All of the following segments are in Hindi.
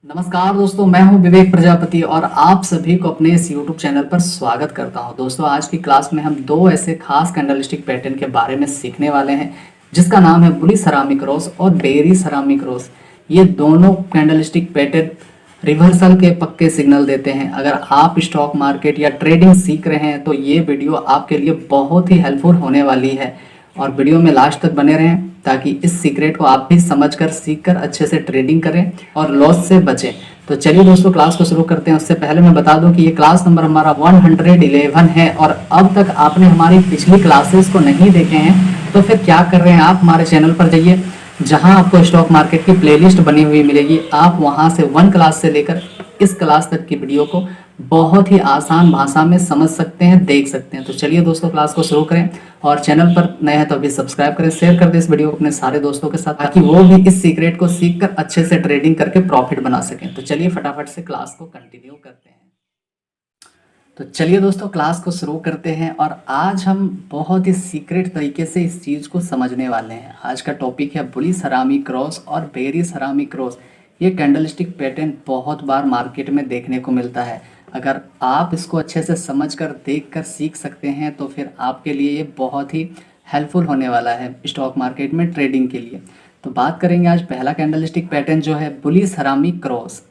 नमस्कार दोस्तों, मैं हूं विवेक प्रजापति और आप सभी को अपने इस YouTube चैनल पर स्वागत करता हूं। दोस्तों, आज की क्लास में हम दो ऐसे खास कैंडलस्टिक पैटर्न के बारे में सीखने वाले हैं जिसका नाम है बुली सरामिक क्रॉस और बेरी सरामिक क्रॉस। ये दोनों कैंडलस्टिक पैटर्न रिवर्सल के पक्के सिग्नल देते हैं। अगर आप स्टॉक मार्केट या ट्रेडिंग सीख रहे हैं तो ये वीडियो आपके लिए बहुत ही हेल्पफुल होने वाली है और वीडियो में लास्ट तक बने रहें ताकि इस सीक्रेट को आप भी समझकर सीखकर अच्छे से ट्रेडिंग करें और लॉस से बचें। तो चलिए दोस्तों, क्लास को शुरू करते हैं। उससे पहले मैं बता दूं कि ये क्लास नंबर हमारा 111 है और अब तक आपने हमारी पिछली क्लासेस को नहीं देखे हैं तो फिर क्या कर रहे हैं, आप हमारे चैनल पर जाइए जहां आपको स्टॉक मार्केट की प्लेलिस्ट बनी हुई मिलेगी। आप वहां से 1 क्लास से लेकर इस क्लास तक की वीडियो को बहुत ही आसान भाषा में समझ सकते हैं, देख सकते हैं। तो चलिए दोस्तों, क्लास को शुरू करें और चैनल पर नए हैं तो अभी सब्सक्राइब करें, शेयर कर दें इस वीडियो को अपने सारे दोस्तों के साथ ताकि वो भी इस सीक्रेट को सीखकर अच्छे से ट्रेडिंग करके प्रॉफिट बना सकें। तो चलिए फटाफट से क्लास को कंटिन्यू करते हैं। तो चलिए दोस्तों, क्लास को शुरू करते हैं और आज हम बहुत ही सीक्रेट तरीके से इस चीज़ को समझने वाले हैं। आज का टॉपिक है बुली सरामी क्रॉस और बेरी सरामी क्रॉस। ये कैंडलस्टिक पैटर्न बहुत बार मार्केट में देखने को मिलता है। अगर आप इसको अच्छे से समझकर देखकर सीख सकते हैं तो फिर आपके लिए ये बहुत ही हेल्पफुल होने वाला है स्टॉक मार्केट में ट्रेडिंग के लिए। तो बात करेंगे आज पहला कैंडलस्टिक पैटर्न जो है बुली सरामी क्रॉस।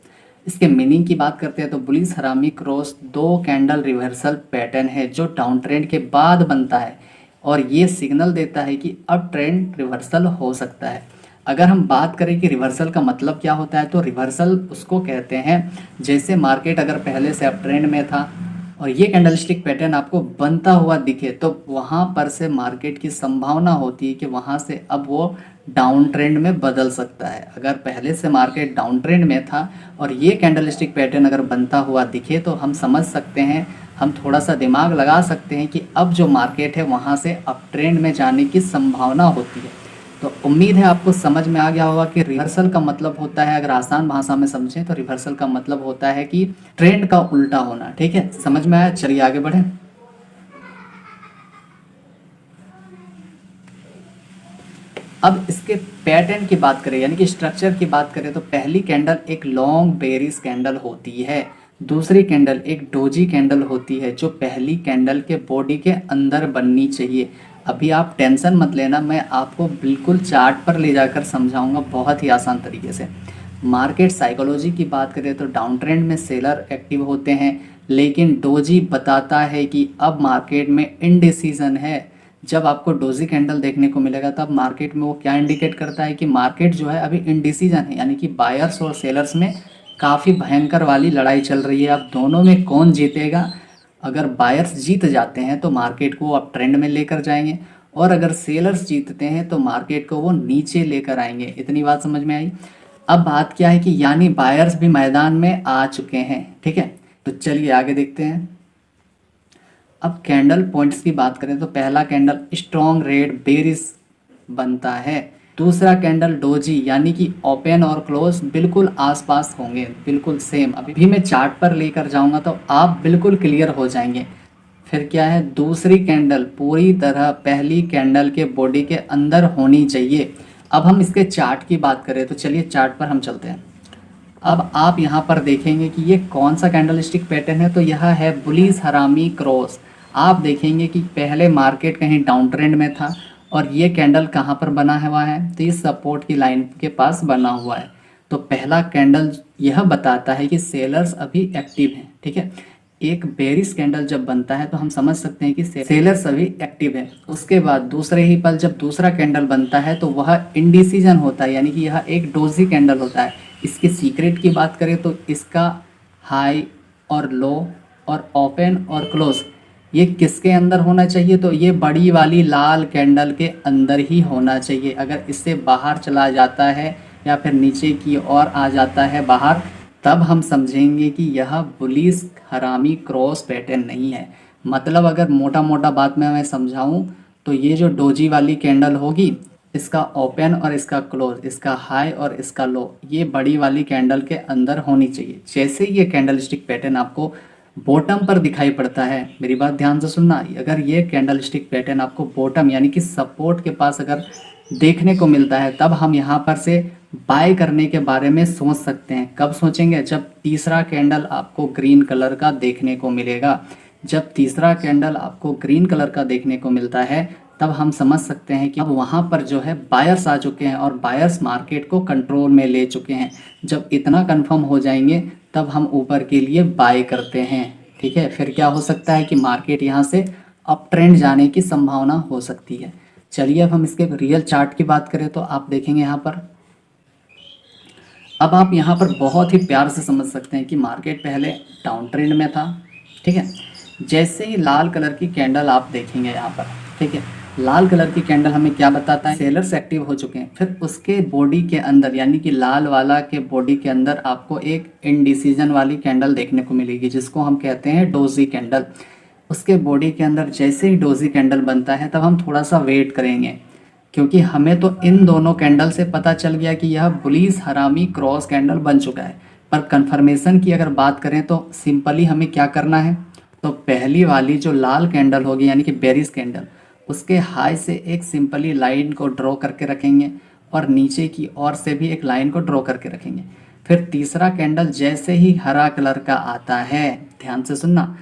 इसके मीनिंग की बात करते हैं तो बुली सरामी क्रॉस 2 कैंडल रिवर्सल पैटर्न है जो डाउन ट्रेंड के बाद बनता है और ये सिग्नल देता है कि अब ट्रेंड रिवर्सल हो सकता है। अगर हम बात करें कि रिवर्सल का मतलब क्या होता है तो रिवर्सल उसको कहते हैं जैसे मार्केट अगर पहले से अप ट्रेंड में था और ये कैंडलस्टिक पैटर्न आपको बनता हुआ दिखे तो वहाँ पर से मार्केट की संभावना होती है कि वहाँ से अब वो डाउन ट्रेंड में बदल सकता है। अगर पहले से मार्केट डाउन ट्रेंड में था और ये कैंडलस्टिक पैटर्न अगर बनता हुआ दिखे तो हम समझ सकते हैं, हम थोड़ा सा दिमाग लगा सकते हैं कि अब जो मार्केट है वहाँ से अप ट्रेंड में जाने की संभावना होती है। तो उम्मीद है आपको समझ में आ गया होगा कि रिवर्सल का मतलब होता है, अगर आसान भाषा में समझें तो रिवर्सल का मतलब होता है कि ट्रेंड का उल्टा होना। ठीक है, समझ में आया? चलिए आगे बढ़ें। अब इसके पैटर्न की बात करें यानी कि स्ट्रक्चर की बात करें तो पहली कैंडल एक लॉन्ग बेरिश कैंडल होती है, दूसरी कैंडल एक डोजी कैंडल होती है जो पहली कैंडल के बॉडी के अंदर बननी चाहिए। अभी आप टेंशन मत लेना, मैं आपको बिल्कुल चार्ट पर ले जाकर समझाऊंगा बहुत ही आसान तरीके से। मार्केट साइकोलॉजी की बात करें तो डाउन ट्रेंड में सेलर एक्टिव होते हैं लेकिन डोजी बताता है कि अब मार्केट में इनडिसीजन है। जब आपको डोजी कैंडल देखने को मिलेगा तब मार्केट में वो क्या इंडिकेट करता है कि मार्केट जो है अभी इनडिसीजन है, यानी कि बायर्स और सेलर्स में काफ़ी भयंकर वाली लड़ाई चल रही है। अब दोनों में कौन जीतेगा? अगर बायर्स जीत जाते हैं तो मार्केट को अप ट्रेंड में लेकर जाएंगे और अगर सेलर्स जीतते हैं तो मार्केट को वो नीचे लेकर आएंगे। इतनी बात समझ में आई? अब बात क्या है कि यानी बायर्स भी मैदान में आ चुके हैं। ठीक है, तो चलिए आगे देखते हैं। अब कैंडल पॉइंट्स की बात करें तो पहला कैंडल स्ट्रॉन्ग रेड बेरिश बनता है, दूसरा कैंडल डोजी यानी कि ओपन और क्लोज बिल्कुल आसपास होंगे, बिल्कुल सेम। अभी भी मैं चार्ट पर लेकर जाऊंगा तो आप बिल्कुल क्लियर हो जाएंगे। फिर क्या है, दूसरी कैंडल पूरी तरह पहली कैंडल के बॉडी के अंदर होनी चाहिए। अब हम इसके चार्ट की बात करें तो चलिए चार्ट पर हम चलते हैं। अब आप यहाँ पर देखेंगे कि ये कौन सा कैंडलस्टिक पैटर्न है, तो यह है बुली सरामी क्रॉस। आप देखेंगे कि पहले मार्केट कहीं डाउन ट्रेंड में था और ये कैंडल कहाँ पर बना हुआ है, तो ये सपोर्ट की लाइन के पास बना हुआ है। तो पहला कैंडल यह बताता है कि सेलर्स अभी एक्टिव हैं। ठीक है, एक बेरिश कैंडल जब बनता है तो हम समझ सकते हैं कि सेलर्स अभी एक्टिव है। उसके बाद दूसरे ही पल जब दूसरा कैंडल बनता है तो वह इंडिसीजन होता है, यानी कि यह एक डोजी कैंडल होता है। इसके सीक्रेट की बात करें तो इसका हाई और लो और ओपन और क्लोज ये किसके अंदर होना चाहिए, तो ये बड़ी वाली लाल कैंडल के अंदर ही होना चाहिए। अगर इससे बाहर चला जाता है या फिर नीचे की ओर आ जाता है बाहर, तब हम समझेंगे कि यह बुली हरामी क्रॉस पैटर्न नहीं है। मतलब अगर मोटा मोटा बात में मैं समझाऊं तो ये जो डोजी वाली कैंडल होगी, इसका ओपन और इसका क्लोज, इसका हाई और इसका लो, ये बड़ी वाली कैंडल के अंदर होनी चाहिए। जैसे ये कैंडलस्टिक पैटर्न आपको बॉटम पर दिखाई पड़ता है, मेरी बात ध्यान से सुनना, अगर ये कैंडलस्टिक पैटर्न आपको बॉटम यानी कि सपोर्ट के पास अगर देखने को मिलता है तब हम यहाँ पर से बाय करने के बारे में सोच सकते हैं। कब सोचेंगे? जब तीसरा कैंडल आपको ग्रीन कलर का देखने को मिलेगा। जब तीसरा कैंडल आपको ग्रीन कलर का देखने को मिलता है तब हम समझ सकते हैं कि अब वहाँ पर जो है बायर्स आ चुके हैं और बायर्स मार्केट को कंट्रोल में ले चुके हैं। जब इतना कंफर्म हो जाएंगे तब हम ऊपर के लिए बाय करते हैं। ठीक है, फिर क्या हो सकता है कि मार्केट यहाँ से अप ट्रेंड जाने की संभावना हो सकती है। चलिए अब हम इसके रियल चार्ट की बात करें तो आप देखेंगे यहाँ पर, अब आप यहाँ पर बहुत ही प्यार से समझ सकते हैं कि मार्केट पहले डाउन ट्रेंड में था। ठीक है, जैसे ही लाल कलर की कैंडल आप देखेंगे यहाँ पर, ठीक है, लाल कलर की कैंडल हमें क्या बताता है? सेलर्स एक्टिव हो चुके हैं। फिर उसके बॉडी के अंदर यानी कि लाल वाला के बॉडी के अंदर आपको एक इनडिसीजन वाली कैंडल देखने को मिलेगी जिसको हम कहते हैं डोजी कैंडल। उसके बॉडी के अंदर जैसे ही डोजी कैंडल बनता है तब हम थोड़ा सा वेट करेंगे, क्योंकि हमें तो इन दोनों कैंडल से पता चल गया कि यह बुलिश हरामी क्रॉस कैंडल बन चुका है। पर कंफर्मेशन की अगर बात करें तो सिंपली हमें क्या करना है? तो पहली वाली जो लाल कैंडल होगी यानी कि बेरिश कैंडल, उसके हाई से एक सिंपली लाइन को ड्रॉ करके रखेंगे और नीचे की ओर से भी एक लाइन को ड्रॉ करके रखेंगे। फिर तीसरा कैंडल जैसे ही हरा कलर का आता है, ध्यान से सुनना,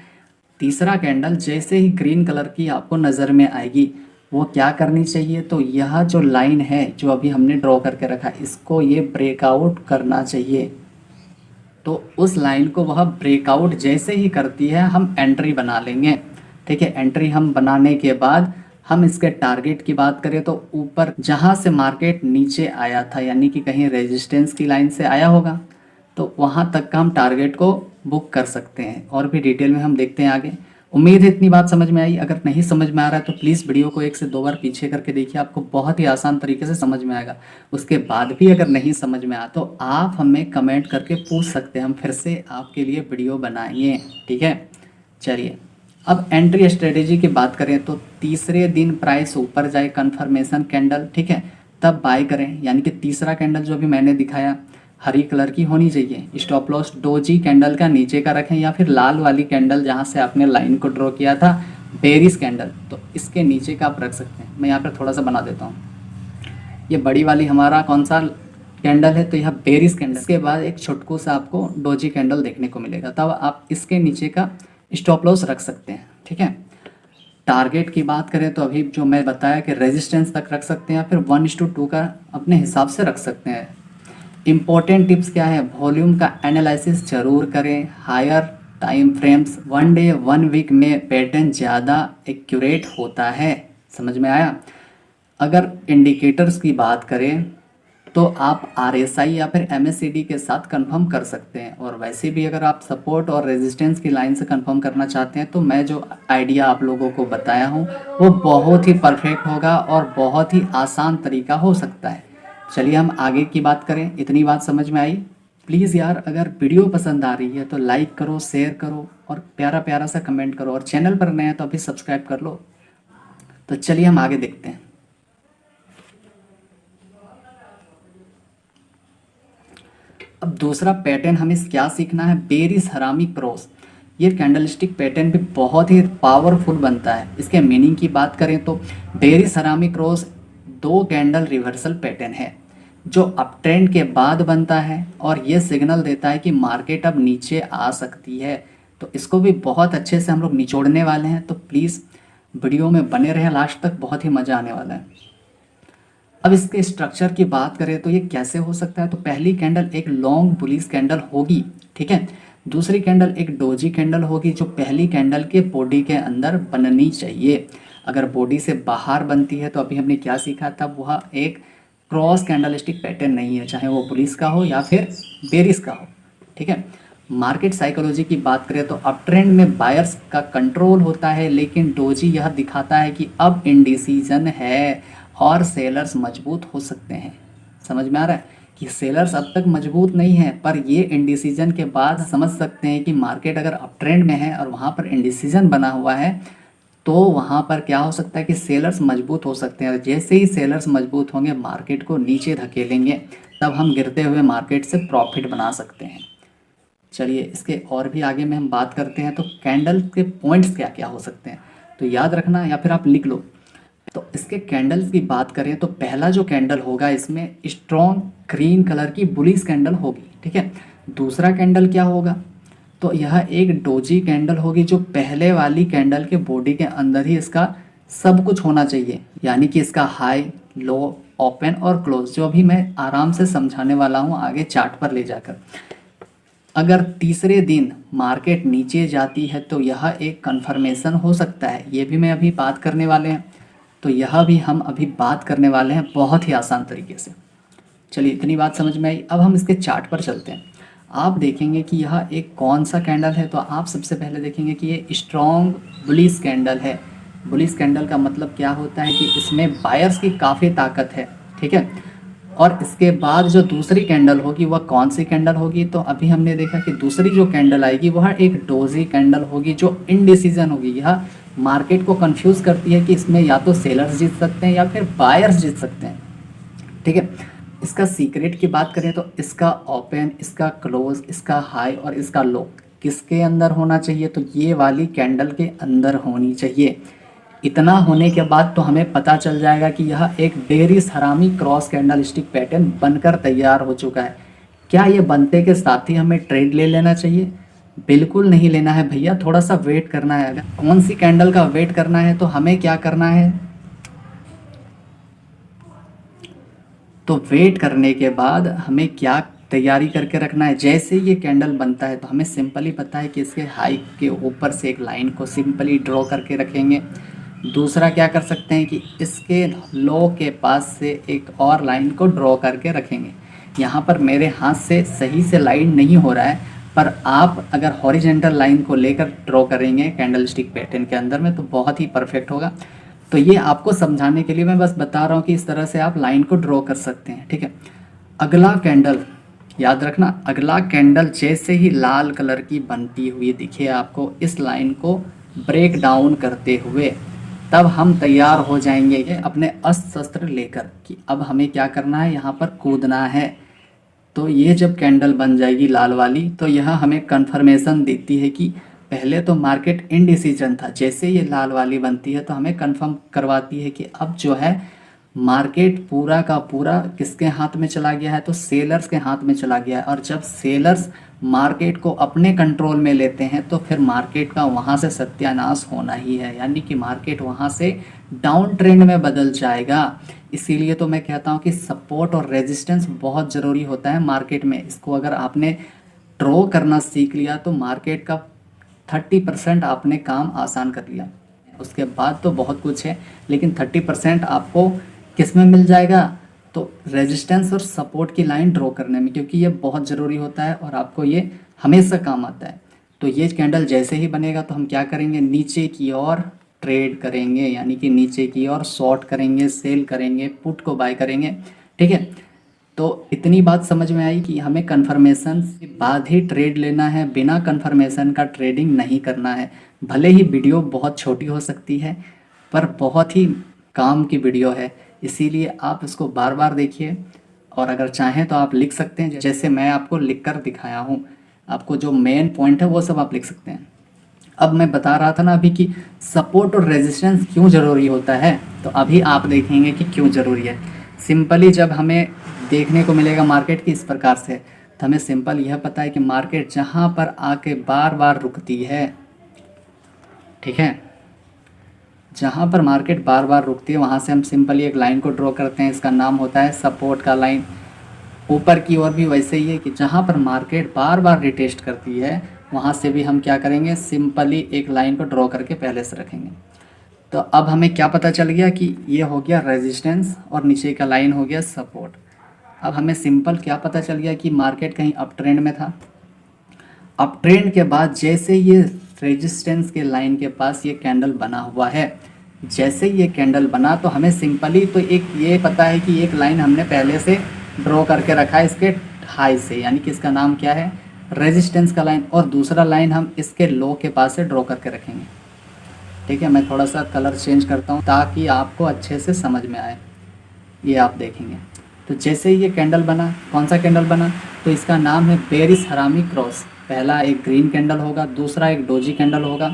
तीसरा कैंडल जैसे ही ग्रीन कलर की आपको नज़र में आएगी वो क्या करनी चाहिए? तो यह जो लाइन है जो अभी हमने ड्रॉ करके रखा इसको ये ब्रेकआउट करना चाहिए। तो उस लाइन को वह ब्रेकआउट जैसे ही करती है हम एंट्री बना लेंगे। ठीक है, एंट्री हम बनाने के बाद हम इसके टारगेट की बात करें तो ऊपर जहां से मार्केट नीचे आया था यानी कि कहीं रेजिस्टेंस की लाइन से आया होगा तो वहां तक का हम टारगेट को बुक कर सकते हैं। और भी डिटेल में हम देखते हैं आगे। उम्मीद है इतनी बात समझ में आई। अगर नहीं समझ में आ रहा है तो प्लीज़ वीडियो को 1 से 2 बार पीछे करके देखिए, आपको बहुत ही आसान तरीके से समझ में आएगा। उसके बाद भी अगर नहीं समझ में आया तो आप हमें कमेंट करके पूछ सकते हैं, हम फिर से आपके लिए वीडियो बनाएंगे। ठीक है, चलिए अब एंट्री स्ट्रेटेजी की बात करें तो तीसरे दिन प्राइस ऊपर जाए कंफर्मेशन कैंडल, ठीक है, तब बाय करें। यानी कि तीसरा कैंडल जो भी मैंने दिखाया हरी कलर की होनी चाहिए। स्टॉप लॉस डोजी कैंडल का नीचे का रखें या फिर लाल वाली कैंडल जहां से आपने लाइन को ड्रॉ किया था बेरिस कैंडल, तो इसके नीचे का आप रख सकते हैं। मैं यहाँ पर थोड़ा सा बना देता हूँ। ये बड़ी वाली हमारा कौन सा कैंडल है? तो यह बेरिस कैंडल। इसके बाद एक छोटकू सा आपको डोजी कैंडल देखने को मिलेगा, तब आप इसके नीचे का स्टॉप लॉस रख सकते हैं। ठीक है, टारगेट की बात करें तो अभी जो मैं बताया कि रेजिस्टेंस तक रख सकते हैं या फिर 1:2 का अपने हिसाब से रख सकते हैं। इम्पोर्टेंट टिप्स क्या है? वॉल्यूम का एनालिसिस जरूर करें। Higher time frames 1 day 1 week में पैटर्न ज़्यादा एक्यूरेट होता है। समझ में आया? अगर इंडिकेटर्स की बात करें तो आप RSI या फिर MACD के साथ कंफर्म कर सकते हैं। और वैसे भी अगर आप सपोर्ट और रेजिस्टेंस की लाइन से कंफर्म करना चाहते हैं तो मैं जो आइडिया आप लोगों को बताया हूँ वो बहुत ही परफेक्ट होगा और बहुत ही आसान तरीका हो सकता है। चलिए हम आगे की बात करें। इतनी बात समझ में आई? प्लीज़ यार अगर वीडियो पसंद आ रही है तो लाइक करो, शेयर करो और प्यारा प्यारा सा कमेंट करो। और चैनल पर नए हैं तो अभी सब्सक्राइब कर लो। तो चलिए हम आगे देखते हैं। अब दूसरा पैटर्न हमें क्या सीखना है? बेरिस हरामी क्रॉस। ये कैंडलस्टिक पैटर्न भी बहुत ही पावरफुल बनता है। इसके मीनिंग की बात करें तो बेरिस हरामी क्रॉस 2 कैंडल रिवर्सल पैटर्न है जो अप ट्रेंड के बाद बनता है और ये सिग्नल देता है कि मार्केट अब नीचे आ सकती है। तो इसको भी बहुत अच्छे से हम लोग निचोड़ने वाले हैं, तो प्लीज़ वीडियो में बने रहें लास्ट तक, बहुत ही मज़ा आने वाला है। अब इसके स्ट्रक्चर की बात करें तो ये कैसे हो सकता है? तो पहली कैंडल एक लॉन्ग बुलिश कैंडल होगी, ठीक है। दूसरी कैंडल एक डोजी कैंडल होगी जो पहली कैंडल के बॉडी के अंदर बननी चाहिए। अगर बॉडी से बाहर बनती है तो अभी हमने क्या सीखा था, वह एक क्रॉस कैंडलस्टिक पैटर्न नहीं है, चाहे वो बुलिश का हो या फिर बेरिश का हो, ठीक है। मार्केट साइकोलॉजी की बात करें तो अप ट्रेंड में बायर्स का कंट्रोल होता है, लेकिन डोजी यह दिखाता है कि अब इंडिसीजन है और सेलर्स मजबूत हो सकते हैं। समझ में आ रहा है कि सेलर्स अब तक मजबूत नहीं है, पर ये इंडिसीजन के बाद समझ सकते हैं कि मार्केट अगर अप ट्रेंड में है और वहाँ पर इंडिसीजन बना हुआ है तो वहाँ पर क्या हो सकता है कि सेलर्स मजबूत हो सकते हैं। जैसे ही सेलर्स मजबूत होंगे मार्केट को नीचे धकेलेंगे, तब हम गिरते हुए मार्केट से प्रॉफिट बना सकते हैं। चलिए इसके और भी आगे में हम बात करते हैं। तो कैंडल के पॉइंट्स क्या क्या हो सकते हैं, तो याद रखना या फिर आप लिख लो। तो इसके कैंडल्स की बात करें तो पहला जो कैंडल होगा इसमें स्ट्रॉन्ग ग्रीन कलर की बुलिश कैंडल होगी, ठीक है। दूसरा कैंडल क्या होगा, तो यह एक डोजी कैंडल होगी जो पहले वाली कैंडल के बॉडी के अंदर ही इसका सब कुछ होना चाहिए, यानी कि इसका हाई, लो, ओपन और क्लोज, जो अभी मैं आराम से समझाने वाला हूँ आगे चार्ट पर ले जाकर। अगर तीसरे दिन मार्केट नीचे जाती है तो यह एक कंफर्मेशन हो सकता है, ये भी मैं अभी बात करने वाले हैं। तो यह भी हम अभी बात करने वाले हैं बहुत ही आसान तरीके से। चलिए इतनी बात समझ में आई, अब हम इसके चार्ट पर चलते हैं। आप देखेंगे कि यह एक कौन सा कैंडल है, तो आप सबसे पहले देखेंगे कि ये स्ट्रॉन्ग बुलिश कैंडल है। बुलिश कैंडल का मतलब क्या होता है कि इसमें बायर्स की काफ़ी ताकत है, ठीक है। और इसके बाद जो दूसरी कैंडल होगी वह कौन सी कैंडल होगी, तो अभी हमने देखा कि दूसरी जो कैंडल आएगी वह एक डोजी कैंडल होगी जो इनडिसीजन होगी। यह मार्केट को कंफ्यूज करती है कि इसमें या तो सेलर्स जीत सकते हैं या फिर बायर्स जीत सकते हैं, ठीक है। इसका सीक्रेट की बात करें तो इसका ओपन, इसका क्लोज, इसका हाई और इसका लो किसके अंदर होना चाहिए, तो ये वाली कैंडल के अंदर होनी चाहिए। इतना होने के बाद तो हमें पता चल जाएगा कि यह एक बेरिस हरामी क्रॉस कैंडल स्टिक पैटर्न बनकर तैयार हो चुका है। क्या ये बनते के साथ ही हमें ट्रेड ले लेना चाहिए? बिल्कुल नहीं लेना है भैया, थोड़ा सा वेट करना है। अगर कौन सी कैंडल का वेट करना है तो हमें क्या करना है, तो वेट करने के बाद हमें क्या तैयारी करके रखना है। जैसे ये कैंडल बनता है तो हमें सिंपली पता है कि इसके हाई के ऊपर से एक लाइन को सिंपली ड्रॉ करके रखेंगे। दूसरा क्या कर सकते हैं कि इसके लो के पास से एक और लाइन को ड्रॉ करके रखेंगे। यहाँ पर मेरे हाथ से सही से लाइन नहीं हो रहा है, पर आप अगर हॉरिजेंटल लाइन को लेकर ड्रॉ करेंगे कैंडल स्टिक पैटर्न के अंदर में तो बहुत ही परफेक्ट होगा। तो ये आपको समझाने के लिए मैं बस बता रहा हूँ कि इस तरह से आप लाइन को ड्रॉ कर सकते हैं, ठीक है। अगला कैंडल याद रखना, अगला कैंडल जैसे ही लाल कलर की बनती हुई दिखे आपको इस लाइन को ब्रेक डाउन करते हुए, तब हम तैयार हो जाएंगे अपने अस्त्र शस्त्र लेकर कि अब हमें क्या करना है, यहाँ पर कूदना है। तो ये जब कैंडल बन जाएगी लाल वाली तो यह हमें कंफर्मेशन देती है कि पहले तो मार्केट इनडिसीजन था, जैसे ये लाल वाली बनती है तो हमें कंफर्म करवाती है कि अब जो है मार्केट पूरा का पूरा किसके हाथ में चला गया है, तो सेलर्स के हाथ में चला गया है। और जब सेलर्स मार्केट को अपने कंट्रोल में लेते हैं तो फिर मार्केट का वहाँ से सत्यानाश होना ही है, यानी कि मार्केट वहाँ से डाउन ट्रेंड में बदल जाएगा। इसीलिए तो मैं कहता हूँ कि सपोर्ट और रेजिस्टेंस बहुत ज़रूरी होता है मार्केट में। इसको अगर आपने ड्रॉ करना सीख लिया तो मार्केट का 30% आपने काम आसान कर लिया। उसके बाद तो बहुत कुछ है, लेकिन 30% आपको किस में मिल जाएगा, तो रेजिस्टेंस और सपोर्ट की लाइन ड्रॉ करने में, क्योंकि ये बहुत ज़रूरी होता है और आपको ये हमेशा काम आता है। तो ये कैंडल जैसे ही बनेगा तो हम क्या करेंगे, नीचे की ओर ट्रेड करेंगे, यानी कि नीचे की ओर शॉर्ट करेंगे, सेल करेंगे, पुट को बाय करेंगे, ठीक है। तो इतनी बात समझ में आई कि हमें कन्फर्मेशन के बाद ही ट्रेड लेना है, बिना कन्फर्मेशन का ट्रेडिंग नहीं करना है। भले ही वीडियो बहुत छोटी हो सकती है पर बहुत ही काम की वीडियो है, इसीलिए आप इसको बार बार देखिए। और अगर चाहें तो आप लिख सकते हैं, जैसे मैं आपको लिख कर दिखाया हूँ। आपको जो मेन पॉइंट है वो सब आप लिख सकते हैं। अब मैं बता रहा था ना अभी कि सपोर्ट और रेजिस्टेंस क्यों ज़रूरी होता है, तो अभी आप देखेंगे कि क्यों ज़रूरी है। सिंपली जब हमें देखने को मिलेगा मार्केट की इस प्रकार से, तो हमें सिंपल यह पता है कि मार्केट जहाँ पर आके बार बार रुकती है, ठीक है, जहाँ पर मार्केट बार बार रुकती है वहाँ से हम सिंपली एक लाइन को ड्रॉ करते हैं। इसका नाम होता है सपोर्ट का लाइन। ऊपर की ओर भी वैसे ही है कि जहाँ पर मार्केट बार बार रिटेस्ट करती है वहाँ से भी हम क्या करेंगे, सिंपली एक लाइन को ड्रॉ करके पहले से रखेंगे। तो अब हमें क्या पता चल गया कि ये हो गया रेजिस्टेंस और नीचे का लाइन हो गया सपोर्ट। अब हमें सिंपल क्या पता चल गया कि मार्केट कहीं अप ट्रेंड में था। अप ट्रेंड के बाद जैसे ये रेजिस्टेंस के लाइन के पास ये कैंडल बना हुआ है, जैसे ये कैंडल बना तो हमें सिंपली तो एक ये पता है कि एक लाइन हमने पहले से ड्रॉ करके रखा है इसके हाई से, यानी कि इसका नाम क्या है, रेजिस्टेंस का लाइन। और दूसरा लाइन हम इसके लो के पास से ड्रॉ करके रखेंगे, ठीक है। मैं थोड़ा सा कलर चेंज करता हूँ ताकि आपको अच्छे से समझ में आए। ये आप देखेंगे तो जैसे ही ये कैंडल बना, कौन सा कैंडल बना, तो इसका नाम है बेरिस हरामी क्रॉस। पहला एक ग्रीन कैंडल होगा, दूसरा एक डोजी कैंडल होगा,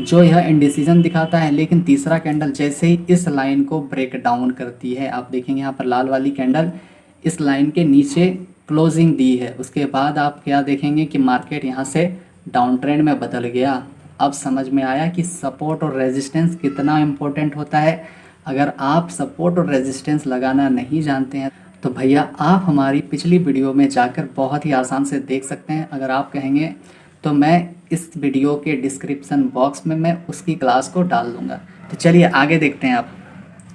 जो यह इंडिसीजन दिखाता है, लेकिन तीसरा कैंडल जैसे ही इस लाइन को ब्रेक डाउन करती है, आप देखेंगे यहाँ पर लाल वाली कैंडल इस लाइन के नीचे क्लोजिंग दी है, उसके बाद आप क्या देखेंगे कि मार्केट यहाँ से डाउन ट्रेंड में बदल गया। अब समझ में आया कि सपोर्ट और रेजिस्टेंस कितना इम्पोर्टेंट होता है। अगर आप सपोर्ट और रेजिस्टेंस लगाना नहीं जानते हैं तो भैया आप हमारी पिछली वीडियो में जाकर बहुत ही आसान से देख सकते हैं। अगर आप कहेंगे तो मैं इस वीडियो के डिस्क्रिप्शन बॉक्स में मैं उसकी क्लास को डाल दूंगा। तो चलिए आगे देखते हैं आप।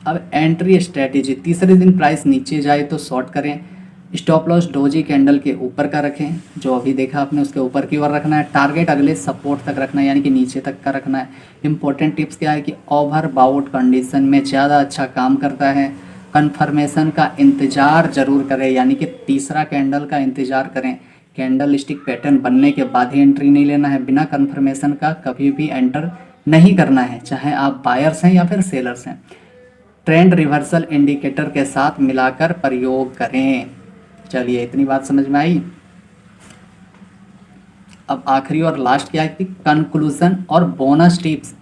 अब एंट्री स्ट्रेटेजी, तीसरे दिन प्राइस नीचे जाए तो शॉर्ट करें, स्टॉप लॉस डोजी कैंडल के ऊपर का रखें, जो अभी देखा आपने उसके ऊपर की ओर रखना है। टारगेट अगले सपोर्ट तक रखना है, यानी कि नीचे तक का रखना है। इंपॉर्टेंट टिप्स क्या है कि ओवर बाउट कंडीशन में ज़्यादा अच्छा काम करता है। कंफर्मेशन का इंतज़ार जरूर करें, यानी कि तीसरा कैंडल का इंतज़ार करें। कैंडल स्टिक पैटर्न बनने के बाद ही एंट्री नहीं लेना है, बिना कंफर्मेशन का कभी भी एंटर नहीं करना है, चाहे आप बायर्स हैं या फिर सेलर्स हैं। ट्रेंड रिवर्सल इंडिकेटर के साथ मिलाकर प्रयोग करें। चलिए इतनी बात समझ में आई। अब आखिरी और लास्ट क्या है कि कंक्लूजन और बोनस टिप्स।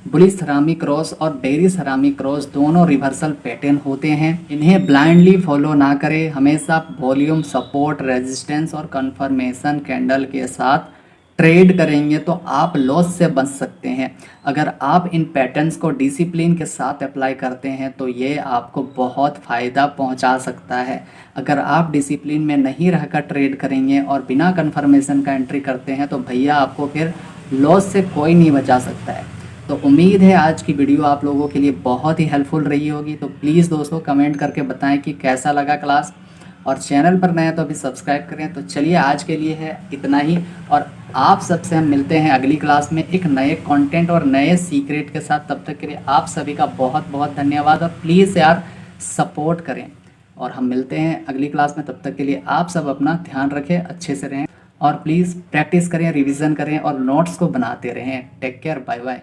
बुलिश हरामी क्रॉस और बेरिश हरामी क्रॉस दोनों रिवर्सल पैटर्न होते हैं, इन्हें ब्लाइंडली फॉलो ना करें। हमेशा वॉल्यूम, सपोर्ट, रेजिस्टेंस और कंफर्मेशन कैंडल के साथ ट्रेड करेंगे तो आप लॉस से बच सकते हैं। अगर आप इन पैटर्न्स को डिसिप्लिन के साथ अप्लाई करते हैं तो ये आपको बहुत फ़ायदा पहुंचा सकता है। अगर आप डिसिप्लिन में नहीं रहकर ट्रेड करेंगे और बिना कंफर्मेशन का एंट्री करते हैं तो भैया आपको फिर लॉस से कोई नहीं बचा सकता है। तो उम्मीद है आज की वीडियो आप लोगों के लिए बहुत ही हेल्पफुल रही होगी। तो प्लीज़ दोस्तों कमेंट करके बताएं कि कैसा लगा क्लास, और चैनल पर नए तो अभी सब्सक्राइब करें। तो चलिए आज के लिए है इतना ही, और आप सबसे हम मिलते हैं अगली क्लास में एक नए कंटेंट और नए सीक्रेट के साथ। तब तक के लिए आप सभी का बहुत बहुत धन्यवाद, और प्लीज़ यार सपोर्ट करें, और हम मिलते हैं अगली क्लास में। तब तक के लिए आप सब अपना ध्यान रखें, अच्छे से रहें, और प्लीज़ प्रैक्टिस करें, रिवीजन करें और नोट्स को बनाते रहें। Take care, bye bye.